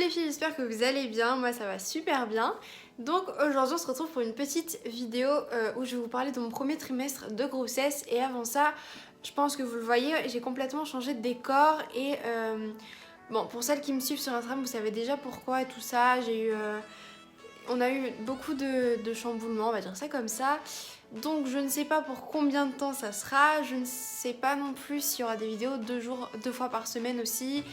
les filles, j'espère que vous allez bien, moi ça va super bien. Donc aujourd'hui on se retrouve pour une petite vidéo où je vais vous parler de mon premier trimestre de grossesse. Et avant ça, je pense que vous le voyez, j'ai complètement changé de décor. Et bon, pour celles qui me suivent sur Instagram, vous savez déjà pourquoi et tout ça. On a eu beaucoup de chamboulements, on va dire ça comme ça. Donc je ne sais pas pour combien de temps ça sera. Je ne sais pas non plus s'il y aura des vidéos 2 fois par semaine aussi.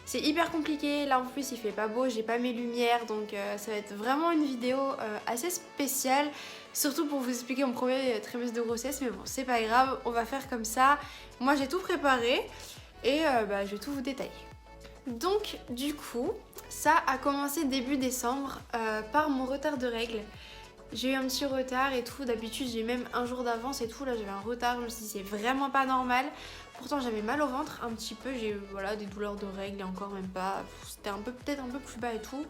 C'est hyper compliqué, là en plus il fait pas beau, j'ai pas mes lumières, donc ça va être vraiment une vidéo assez spéciale. Surtout pour vous expliquer mon premier trimestre de grossesse, mais bon c'est pas grave, on va faire comme ça. Moi j'ai tout préparé et je vais tout vous détailler. Donc du coup, ça a commencé début décembre par mon retard de règles. J'ai eu un petit retard et tout, d'habitude j'ai même un jour d'avance et tout, là j'avais un retard, je me suis dit c'est vraiment pas normal. Pourtant j'avais mal au ventre un petit peu, j'ai eu des douleurs de règles et encore même pas, c'était peut-être un peu plus bas et tout.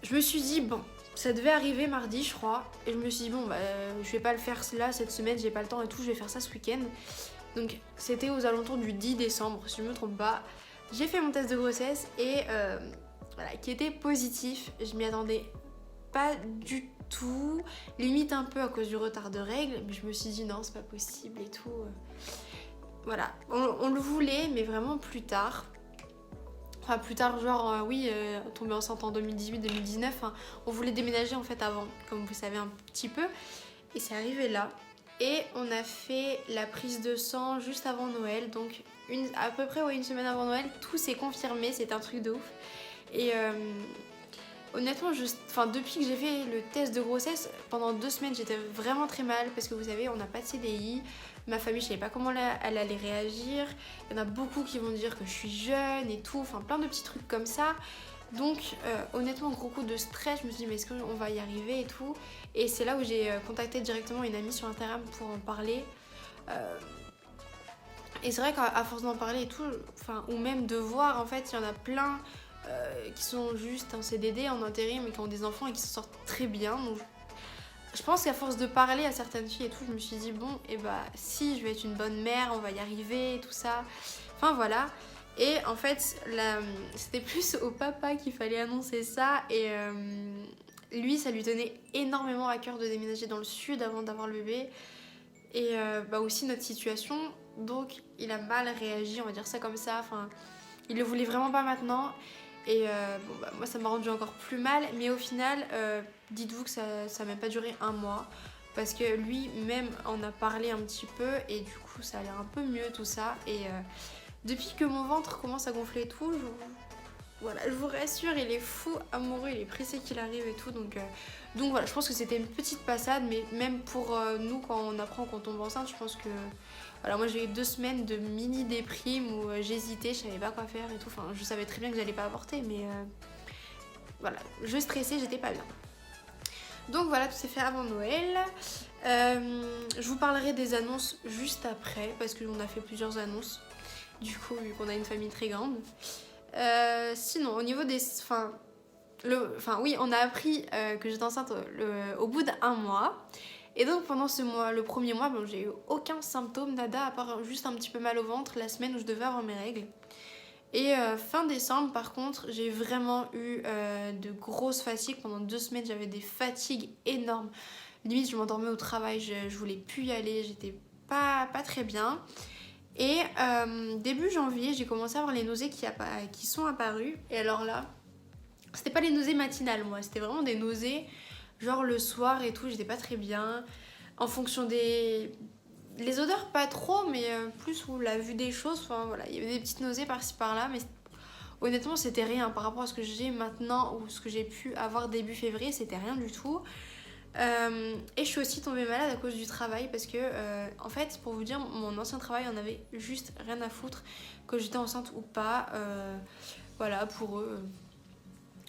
Je me suis dit bon, ça devait arriver mardi je crois, et je me suis dit bon je vais pas le faire là cette semaine, j'ai pas le temps et tout, je vais faire ça ce week-end. Donc c'était aux alentours du 10 décembre si je me trompe pas. J'ai fait mon test de grossesse et qui était positif, je m'y attendais pas du tout, limite un peu à cause du retard de règles, mais je me suis dit non c'est pas possible et tout. Voilà, on le voulait mais vraiment plus tard. Enfin plus tard genre tomber enceinte en 2018-2019, hein. On voulait déménager en fait avant, comme vous savez un petit peu, et c'est arrivé là. Et on a fait la prise de sang juste avant Noël, donc à peu près une semaine avant Noël, tout s'est confirmé, c'est un truc de ouf. Et honnêtement, depuis que j'ai fait le test de grossesse, pendant 2 semaines j'étais vraiment très mal parce que vous savez, on n'a pas de CDI. Ma famille, je savais pas comment elle allait réagir. Il y en a beaucoup qui vont dire que je suis jeune et tout, enfin plein de petits trucs comme ça. Donc honnêtement, gros coup de stress, je me suis dit mais est-ce qu'on va y arriver et tout. Et c'est là où j'ai contacté directement une amie sur Instagram pour en parler. Et c'est vrai qu'à force d'en parler et tout, ou même de voir en fait, il y en a plein qui sont juste en CDD, en intérim, et qui ont des enfants et qui s'en sortent très bien. Donc, je pense qu'à force de parler à certaines filles et tout, je me suis dit bon, si je vais être une bonne mère, on va y arriver et tout ça. Enfin voilà. Et en fait, c'était plus au papa qu'il fallait annoncer ça. Et lui, ça lui tenait énormément à cœur de déménager dans le sud avant d'avoir le bébé. Et aussi notre situation. Donc il a mal réagi, on va dire ça comme ça. Enfin, il le voulait vraiment pas maintenant. Et moi ça m'a rendu encore plus mal, mais au final dites-vous que ça n'a même pas duré un mois, parce que lui-même en a parlé un petit peu et du coup ça allait un peu mieux tout ça. Et depuis que mon ventre commence à gonfler et tout, je vous rassure, il est fou amoureux, il est pressé qu'il arrive et tout. Donc voilà, je pense que c'était une petite passade, mais même pour nous quand on apprend qu'on tombe enceinte, je pense que voilà, moi j'ai eu 2 semaines de mini déprime où j'hésitais, je savais pas quoi faire et tout. Enfin, je savais très bien que j'allais pas avorter, mais voilà, je stressais, j'étais pas bien. Donc voilà, tout s'est fait avant Noël. Je vous parlerai des annonces juste après, parce qu'on a fait plusieurs annonces, du coup, vu qu'on a une famille très grande. Sinon, au niveau des... on a appris que j'étais enceinte au bout d'1 mois. Et donc pendant ce mois, le premier mois, j'ai eu aucun symptôme, nada, à part juste un petit peu mal au ventre la semaine où je devais avoir mes règles. Et fin décembre, par contre, j'ai vraiment eu de grosses fatigues. Pendant 2 semaines, j'avais des fatigues énormes. Limite, je m'endormais au travail, je voulais plus y aller, j'étais pas très bien. Et début janvier, j'ai commencé à avoir les nausées qui sont apparues. Et alors là, c'était pas les nausées matinales, moi, c'était vraiment des nausées genre le soir et tout, j'étais pas très bien. En fonction des... Les odeurs, pas trop, mais plus la vue des choses. Enfin voilà, il y avait des petites nausées par-ci par-là, mais honnêtement, c'était rien par rapport à ce que j'ai maintenant ou ce que j'ai pu avoir début février, c'était rien du tout. Et je suis aussi tombée malade à cause du travail parce que, en fait, pour vous dire, mon ancien travail en avait juste rien à foutre que j'étais enceinte ou pas. Voilà, pour eux,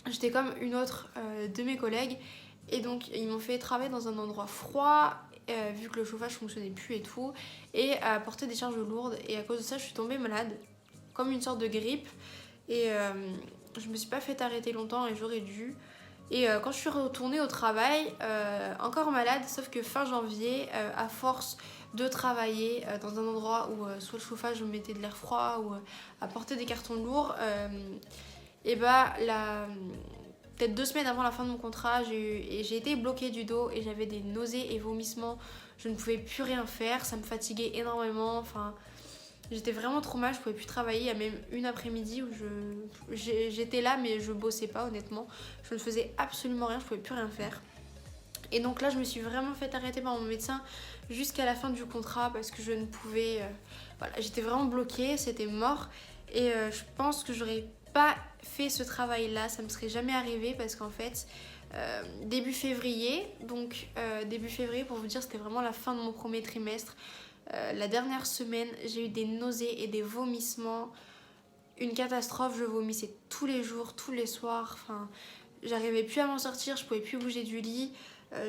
j'étais comme une autre de mes collègues. Et donc ils m'ont fait travailler dans un endroit froid, vu que le chauffage fonctionnait plus et tout, et à porter des charges lourdes. Et à cause de ça, je suis tombée malade, comme une sorte de grippe. Et je me suis pas fait arrêter longtemps et j'aurais dû. Et quand je suis retournée au travail, encore malade, sauf que fin janvier, à force de travailler dans un endroit où soit le chauffage me mettait de l'air froid ou à porter des cartons lourds, Et bah peut-être 2 semaines avant la fin de mon contrat, j'ai été bloquée du dos et j'avais des nausées et vomissements. Je ne pouvais plus rien faire, ça me fatiguait énormément. Enfin, j'étais vraiment trop mal, je pouvais plus travailler. Il y a même une après-midi où j'étais là mais je bossais pas honnêtement. Je ne faisais absolument rien, je pouvais plus rien faire. Et donc là, je me suis vraiment fait arrêter par mon médecin jusqu'à la fin du contrat parce que je ne pouvais... voilà, j'étais vraiment bloquée, c'était mort. Et je pense que j'aurais pas fait ce travail-là, ça me serait jamais arrivé parce qu'en fait, début février, début février pour vous dire, c'était vraiment la fin de mon premier trimestre. La dernière semaine, j'ai eu des nausées et des vomissements. Une catastrophe, je vomissais tous les jours, tous les soirs. Enfin, j'arrivais plus à m'en sortir, je pouvais plus bouger du lit.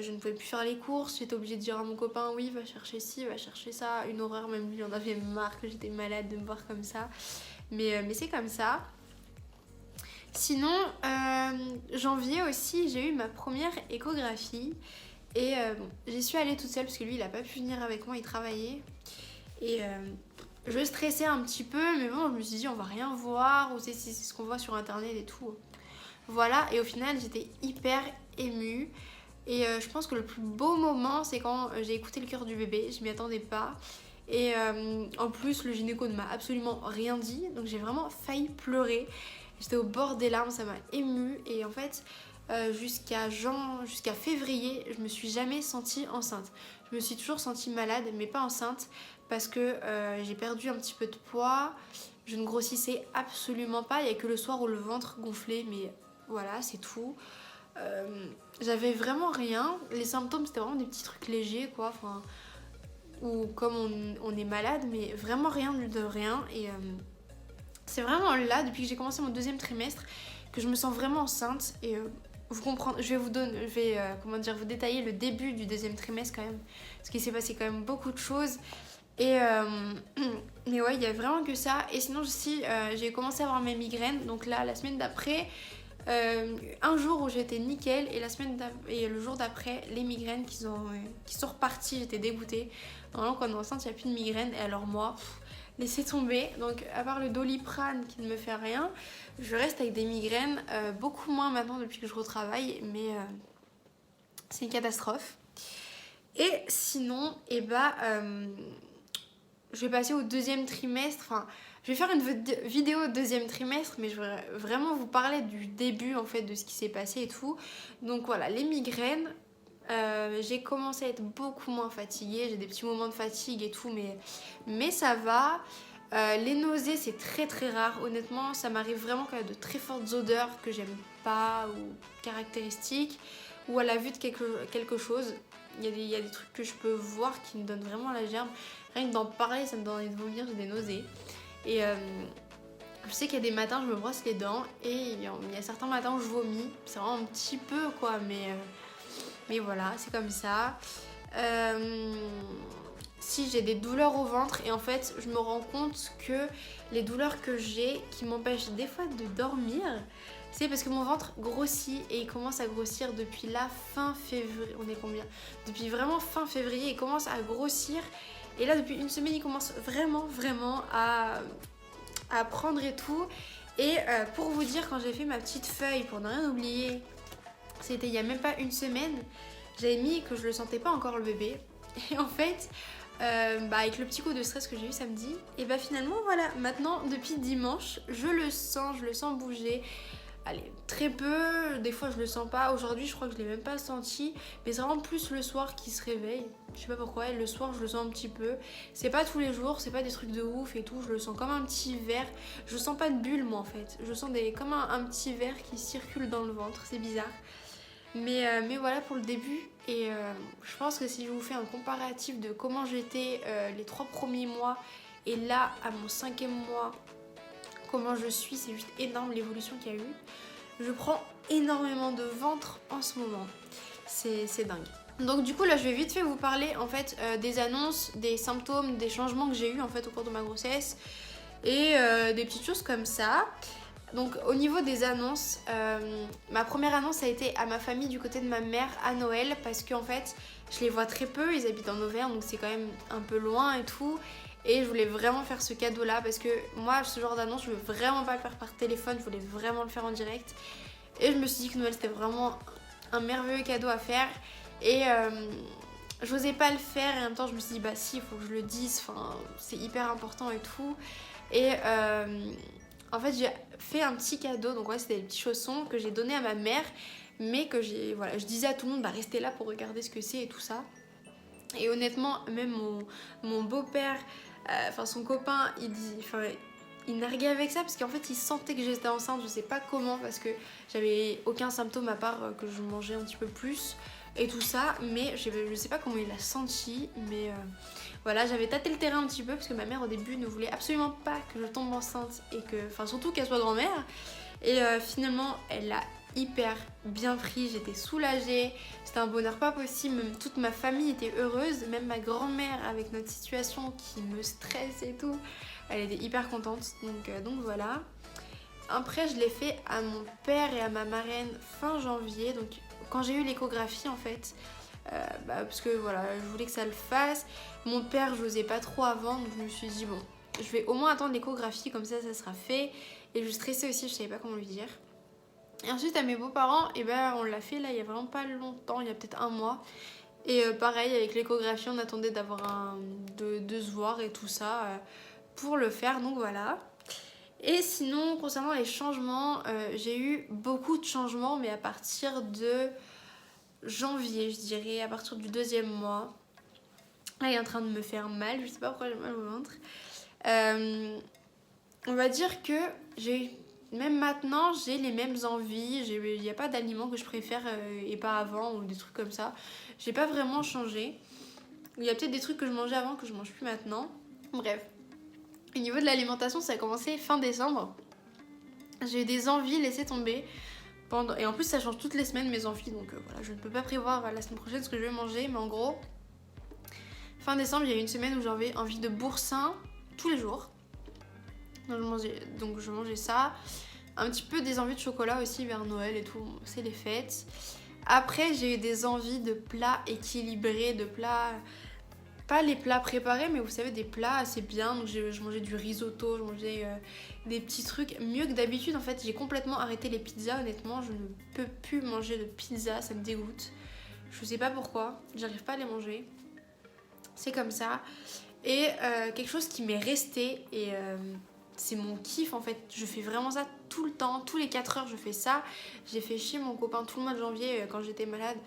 Je ne pouvais plus faire les courses, j'étais obligée de dire à mon copain oui va chercher ci, va chercher ça, une horreur, même lui en avait marre que j'étais malade de me voir comme ça, mais c'est comme ça. Sinon, janvier aussi, j'ai eu ma première échographie et bon, j'y suis allée toute seule parce que lui il a pas pu venir avec moi, il travaillait et je stressais un petit peu, mais bon je me suis dit on va rien voir ou c'est ce qu'on voit sur internet et tout. Voilà, et au final j'étais hyper émue. Et je pense que le plus beau moment, c'est quand j'ai écouté le cœur du bébé. Je m'y attendais pas. Et en plus, le gynéco ne m'a absolument rien dit. Donc j'ai vraiment failli pleurer. J'étais au bord des larmes, ça m'a émue. Et en fait, jusqu'à février, je me suis jamais sentie enceinte. Je me suis toujours sentie malade, mais pas enceinte. Parce que j'ai perdu un petit peu de poids. Je ne grossissais absolument pas. Il n'y a que le soir où le ventre gonflait. Mais voilà, c'est tout. J'avais vraiment rien. Les symptômes c'était vraiment des petits trucs légers quoi, enfin, ou comme on est malade, mais vraiment rien de rien. Et c'est vraiment là, depuis que j'ai commencé mon deuxième trimestre, que je me sens vraiment enceinte. Et vous comprendre, je vais vous détailler le début du deuxième trimestre quand même, parce qu'il s'est passé quand même beaucoup de choses. Et mais ouais, il y a vraiment que ça. Et sinon aussi j'ai commencé à avoir mes migraines, donc là la semaine d'après. Un jour où j'étais nickel et le jour d'après les migraines qui sont reparties, j'étais dégoûtée. Normalement quand on est enceinte il n'y a plus de migraines et alors moi laissez tomber. Donc à part le Doliprane qui ne me fait rien, je reste avec des migraines, beaucoup moins maintenant depuis que je retravaille, mais c'est une catastrophe. Et sinon je vais passer au deuxième trimestre. Enfin, je vais faire une vidéo au deuxième trimestre, mais je vais vraiment vous parler du début en fait de ce qui s'est passé et tout. Donc voilà, les migraines, j'ai commencé à être beaucoup moins fatiguée. J'ai des petits moments de fatigue et tout, mais ça va. Les nausées, c'est très très rare. Honnêtement, ça m'arrive vraiment quand il y a de très fortes odeurs que j'aime pas ou caractéristiques, ou à la vue de quelque chose. Il y a des trucs que je peux voir qui me donnent vraiment la gerbe. Rien que d'en parler, ça me donne envie de vomir, j'ai des nausées. Et je sais qu'il y a des matins, je me brosse les dents et il y a certains matins où je vomis. C'est vraiment un petit peu quoi, mais voilà, c'est comme ça. Si j'ai des douleurs au ventre et en fait, je me rends compte que les douleurs que j'ai qui m'empêchent des fois de dormir, c'est parce que mon ventre grossit et il commence à grossir depuis la fin février. On est combien? Depuis vraiment fin février, il commence à grossir. Et là, depuis une semaine, il commence vraiment à prendre et tout. Et pour vous dire, quand j'ai fait ma petite feuille, pour ne rien oublier, c'était il n'y a même pas une semaine, j'avais mis que je le sentais pas encore le bébé. Et en fait, avec le petit coup de stress que j'ai eu samedi, et finalement, voilà, maintenant, depuis dimanche, je le sens bouger. Allez, très peu, des fois je le sens pas. Aujourd'hui je crois que je l'ai même pas senti, mais c'est vraiment plus le soir qui se réveille. Je sais pas pourquoi, et le soir je le sens un petit peu. C'est pas tous les jours, c'est pas des trucs de ouf et tout, je le sens comme un petit verre. Je sens pas de bulle moi en fait, je sens comme un petit verre qui circule dans le ventre, c'est bizarre. Mais voilà pour le début. Et je pense que si je vous fais un comparatif de comment j'étais les 3 premiers mois et là à mon 5e mois, comment je suis, c'est juste énorme l'évolution qu'il y a eu. Je prends énormément de ventre en ce moment, c'est dingue. Donc du coup là je vais vite fait vous parler en fait des annonces, des symptômes, des changements que j'ai eu en fait au cours de ma grossesse et des petites choses comme ça. Donc au niveau des annonces, ma première annonce a été à ma famille du côté de ma mère à Noël parce qu'en fait je les vois très peu, ils habitent en Auvergne donc c'est quand même un peu loin et tout. Et je voulais vraiment faire ce cadeau là parce que moi ce genre d'annonce je veux vraiment pas le faire par téléphone, je voulais vraiment le faire en direct. Et je me suis dit que Noël c'était vraiment un merveilleux cadeau à faire. Et j'osais pas le faire et en même temps je me suis dit bah si il faut que je le dise, enfin, c'est hyper important et tout. Et en fait j'ai fait un petit cadeau, donc ouais c'était des petits chaussons que j'ai donné à ma mère. Mais que voilà, je disais à tout le monde bah restez là pour regarder ce que c'est et tout ça. Et honnêtement même mon beau-père, enfin son copain il narguait avec ça parce qu'en fait il sentait que j'étais enceinte, je sais pas comment parce que j'avais aucun symptôme à part que je mangeais un petit peu plus et tout ça, mais je sais pas comment il a senti, mais voilà, j'avais tâté le terrain un petit peu parce que ma mère au début ne voulait absolument pas que je tombe enceinte et que, enfin surtout qu'elle soit grand-mère, et finalement elle l'a hyper bien pris, j'étais soulagée, c'était un bonheur pas possible, même toute ma famille était heureuse, même ma grand-mère avec notre situation qui me stresse et tout, elle était hyper contente, donc voilà. Après je l'ai fait à mon père et à ma marraine fin janvier, donc quand j'ai eu l'échographie en fait, parce que voilà, je voulais que ça le fasse. Mon père je n'osais pas trop avant, donc je me suis dit bon, je vais au moins attendre l'échographie, comme ça sera fait. Et je stressais aussi, je savais pas comment lui dire. Et ensuite à mes beaux-parents, on l'a fait là il y a vraiment pas longtemps, il y a peut-être un mois. Et pareil avec l'échographie, on attendait de se voir et tout ça pour le faire, donc voilà. Et sinon concernant les changements, j'ai eu beaucoup de changements, mais à partir de janvier, je dirais, à partir du 2e mois. Là, il est en train de me faire mal, je sais pas pourquoi j'ai mal au ventre. On va dire que même maintenant, j'ai les mêmes envies. Il n'y a pas d'aliments que je préfère et pas avant, ou des trucs comme ça. J'ai pas vraiment changé. Il y a peut-être des trucs que je mangeais avant que je mange plus maintenant. Bref. Au niveau de l'alimentation, ça a commencé fin décembre. J'ai eu des envies laissées tomber. Et en plus ça change toutes les semaines mes envies, donc voilà, je ne peux pas prévoir la semaine prochaine ce que je vais manger, mais en gros fin décembre il y a eu une semaine où j'avais envie de boursin tous les jours, donc je mangeais ça, un petit peu des envies de chocolat aussi vers Noël et tout, c'est les fêtes. Après j'ai eu des envies de plats équilibrés, de plats, pas les plats préparés, mais vous savez, des plats assez bien. Donc je mangeais du risotto, je mangeais des petits trucs mieux que d'habitude. En fait, j'ai complètement arrêté les pizzas, honnêtement. Je ne peux plus manger de pizza, ça me dégoûte. Je sais pas pourquoi, j'arrive pas à les manger. C'est comme ça. Et quelque chose qui m'est resté, et c'est mon kiff en fait. Je fais vraiment ça tout le temps, tous les 4 heures je fais ça. J'ai fait chier mon copain tout le mois de janvier quand j'étais malade.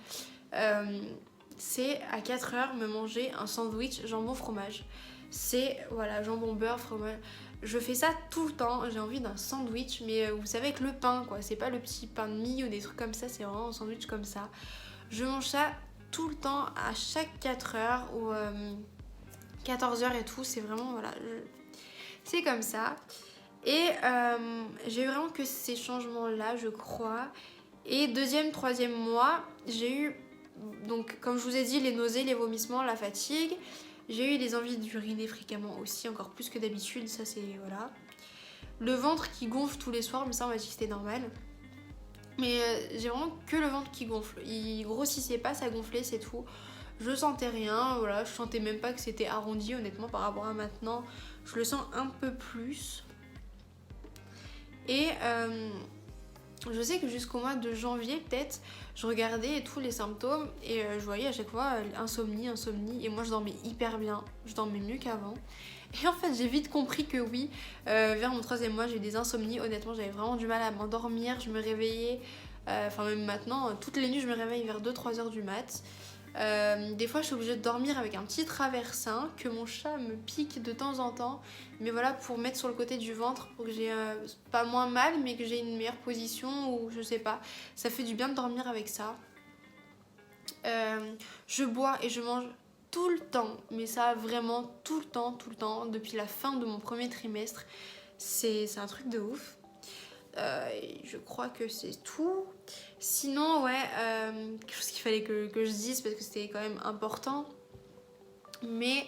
C'est à 4 heures me manger un sandwich jambon fromage. C'est voilà, jambon beurre fromage. Je fais ça tout le temps, j'ai envie d'un sandwich, mais vous savez, avec le pain quoi, c'est pas le petit pain de mie ou des trucs comme ça, c'est vraiment un sandwich comme ça. Je mange ça tout le temps à chaque 4 heures ou 14 heures et tout, c'est vraiment voilà, c'est comme ça. Et j'ai eu vraiment que ces changements là, je crois. Et 2e, 3e mois, j'ai eu, donc comme je vous ai dit, les nausées, les vomissements, la fatigue. J'ai eu des envies d'uriner fréquemment aussi, encore plus que d'habitude, ça c'est voilà. Le ventre qui gonfle tous les soirs, mais ça on m'a dit que c'était normal. Mais j'ai vraiment que le ventre qui gonfle, il grossissait pas, ça gonflait, c'est tout. Je sentais rien, voilà, je sentais même pas que c'était arrondi honnêtement par rapport à maintenant. Je le sens un peu plus. Et je sais que jusqu'au mois de janvier peut-être, je regardais tous les symptômes et je voyais à chaque fois insomnie, et moi je dormais hyper bien, je dormais mieux qu'avant. Et en fait j'ai vite compris que oui, vers mon 3e mois j'ai eu des insomnies, honnêtement j'avais vraiment du mal à m'endormir, je me réveillais, enfin même maintenant, toutes les nuits je me réveille vers 2-3 heures du mat. Des fois je suis obligée de dormir avec un petit traversin que mon chat me pique de temps en temps, mais voilà, pour mettre sur le côté du ventre pour que j'ai pas moins mal mais que j'ai une meilleure position, ou je sais pas, ça fait du bien de dormir avec ça. Je bois et je mange tout le temps, mais ça vraiment tout le temps depuis la fin de mon 1er trimestre, c'est un truc de ouf. Et je crois que c'est tout. Sinon ouais, quelque chose qu'il fallait que je dise parce que c'était quand même important, mais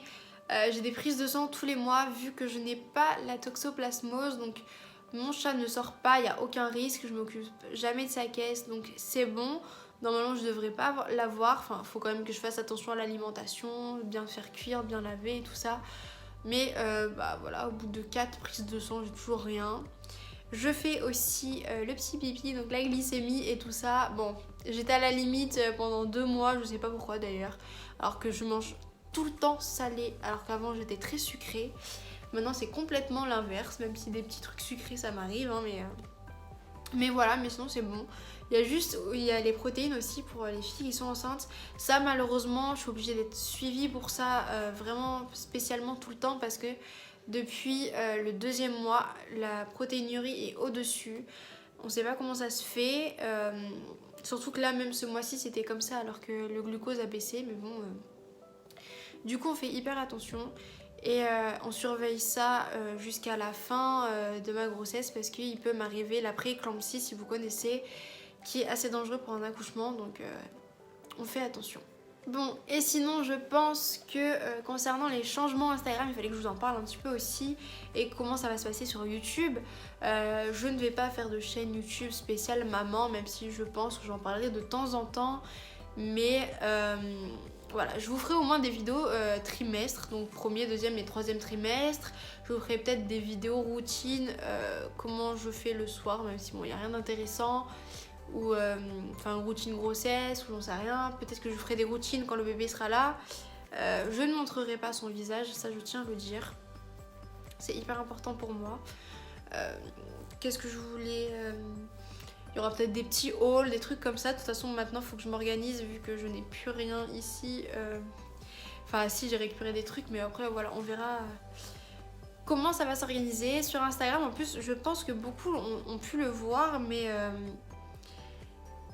j'ai des prises de sang tous les mois vu que je n'ai pas la toxoplasmose, donc mon chat ne sort pas, il n'y a aucun risque, je m'occupe jamais de sa caisse, donc c'est bon. Normalement je devrais pas l'avoir, enfin faut quand même que je fasse attention à l'alimentation, bien faire cuire, bien laver et tout ça. Mais bah voilà, au bout de 4 prises de sang, j'ai toujours rien. Je fais aussi le petit pipi, donc la glycémie et tout ça. Bon, j'étais à la limite pendant 2 mois, je sais pas pourquoi d'ailleurs. Alors que je mange tout le temps salé, alors qu'avant j'étais très sucrée. Maintenant c'est complètement l'inverse, même si des petits trucs sucrés ça m'arrive, hein, mais voilà, mais sinon c'est bon. Il y a les protéines aussi pour les filles qui sont enceintes. Ça malheureusement, je suis obligée d'être suivie pour ça vraiment spécialement tout le temps parce que depuis le 2e mois, la protéinurie est au-dessus. On sait pas comment ça se fait. Surtout que là, même ce mois-ci, c'était comme ça alors que le glucose a baissé. Mais bon, du coup, on fait hyper attention. Et on surveille ça jusqu'à la fin de ma grossesse parce qu'il peut m'arriver la pré-éclampsie, si vous connaissez, qui est assez dangereux pour un accouchement. Donc on fait attention. Bon, et sinon je pense que concernant les changements Instagram, il fallait que je vous en parle un petit peu aussi et comment ça va se passer sur YouTube. Je ne vais pas faire de chaîne YouTube spéciale maman, même si je pense que j'en parlerai de temps en temps. Mais voilà, je vous ferai au moins des vidéos trimestres, donc premier, deuxième et troisième trimestre. Je vous ferai peut-être des vidéos routines, comment je fais le soir, même si bon, il n'y a rien d'intéressant. Ou enfin routine grossesse ou j'en sais rien, peut-être que je ferai des routines quand le bébé sera là. Je ne montrerai pas son visage, ça je tiens à le dire, c'est hyper important pour moi. Qu'est-ce que je voulais il y aura peut-être des petits hauls, des trucs comme ça. De toute façon maintenant il faut que je m'organise vu que je n'ai plus rien ici. Enfin si, j'ai récupéré des trucs, mais après voilà, on verra comment ça va s'organiser. Sur Instagram en plus je pense que beaucoup ont pu le voir, mais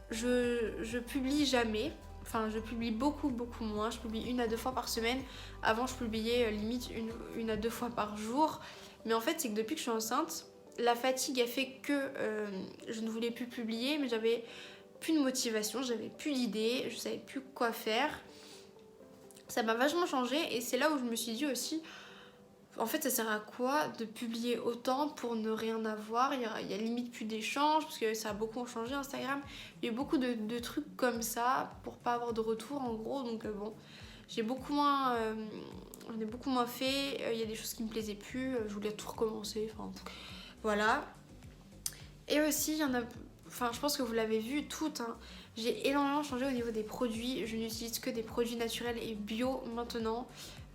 je publie jamais, enfin je publie beaucoup moins, je publie 1 à 2 fois par semaine. Avant je publiais limite 1 à 2 fois par jour, mais en fait c'est que depuis que je suis enceinte, la fatigue a fait que je ne voulais plus publier, mais j'avais plus de motivation, j'avais plus d'idées, je savais plus quoi faire. Ça m'a vachement changé et c'est là où je me suis dit aussi, en fait ça sert à quoi de publier autant pour ne rien avoir. Il y a limite plus d'échanges parce que ça a beaucoup changé Instagram. Il y a eu beaucoup de trucs comme ça pour pas avoir de retour en gros, donc bon, j'en ai beaucoup moins fait. Il y a des choses qui me plaisaient plus, je voulais tout recommencer, enfin voilà. Et aussi il y en a, enfin je pense que vous l'avez vu toutes, hein. J'ai énormément changé au niveau des produits, je n'utilise que des produits naturels et bio maintenant.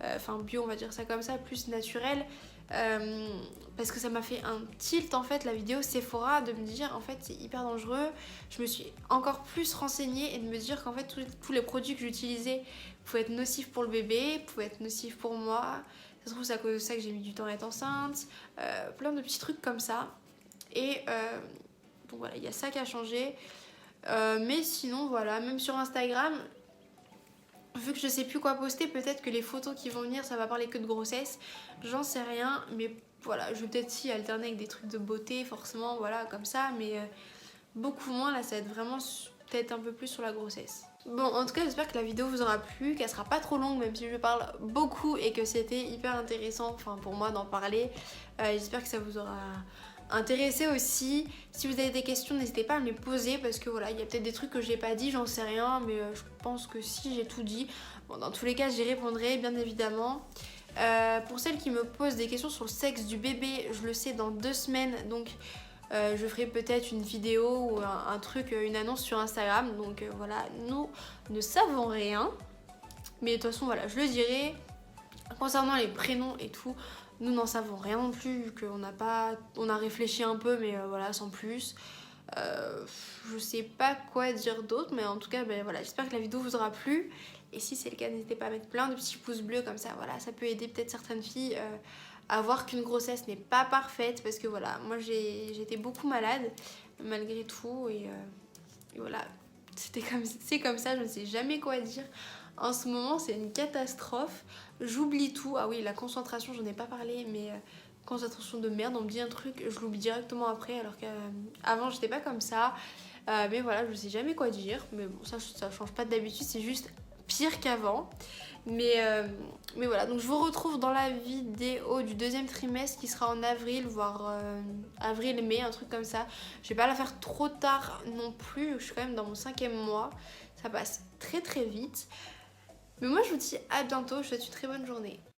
Enfin bio on va dire ça comme ça, plus naturel, parce que ça m'a fait un tilt en fait la vidéo Sephora, de me dire en fait c'est hyper dangereux. Je me suis encore plus renseignée et de me dire qu'en fait tous les produits que j'utilisais pouvaient être nocifs pour le bébé, pouvaient être nocifs pour moi. Ça se trouve c'est à cause de ça que j'ai mis du temps à être enceinte, plein de petits trucs comme ça. Et donc voilà, il y a ça qui a changé. Mais sinon voilà, même sur Instagram, vu que je sais plus quoi poster, peut-être que les photos qui vont venir ça va parler que de grossesse, j'en sais rien, mais voilà, je vais peut-être si alterner avec des trucs de beauté forcément, voilà, comme ça, mais beaucoup moins. Là ça va être vraiment peut-être un peu plus sur la grossesse. Bon, en tout cas j'espère que la vidéo vous aura plu, qu'elle sera pas trop longue même si je parle beaucoup et que c'était hyper intéressant, enfin pour moi d'en parler. J'espère que ça vous aura intéressé aussi. Si vous avez des questions, n'hésitez pas à me les poser parce que voilà, il y a peut-être des trucs que j'ai pas dit, j'en sais rien, mais je pense que si, j'ai tout dit. Bon, dans tous les cas, j'y répondrai bien évidemment. Pour celles qui me posent des questions sur le sexe du bébé, je le sais dans 2 semaines, donc je ferai peut-être une vidéo ou un truc, une annonce sur Instagram. Donc voilà, nous ne savons rien, mais de toute façon voilà, je le dirai. Concernant les prénoms et tout, nous n'en savons rien non plus, vu qu'on n'a pas... On a réfléchi un peu, mais voilà, sans plus. Je sais pas quoi dire d'autre, mais en tout cas, ben, voilà, j'espère que la vidéo vous aura plu. Et si c'est le cas, n'hésitez pas à mettre plein de petits pouces bleus, comme ça, voilà, ça peut aider peut-être certaines filles à voir qu'une grossesse n'est pas parfaite. Parce que voilà, moi j'ai été beaucoup malade, malgré tout, et voilà, c'est comme ça, je ne sais jamais quoi dire. En ce moment, c'est une catastrophe. J'oublie tout. Ah oui, la concentration, j'en ai pas parlé, mais concentration de merde, on me dit un truc, je l'oublie directement après, alors qu'avant, j'étais pas comme ça. Mais voilà, je sais jamais quoi dire. Mais bon, ça change pas d'habitude, c'est juste pire qu'avant. Mais voilà, donc je vous retrouve dans la vidéo du 2e trimestre qui sera en avril, voire avril-mai, un truc comme ça. Je vais pas la faire trop tard non plus, je suis quand même dans mon 5e mois. Ça passe très très vite. Mais moi je vous dis à bientôt, je vous souhaite une très bonne journée.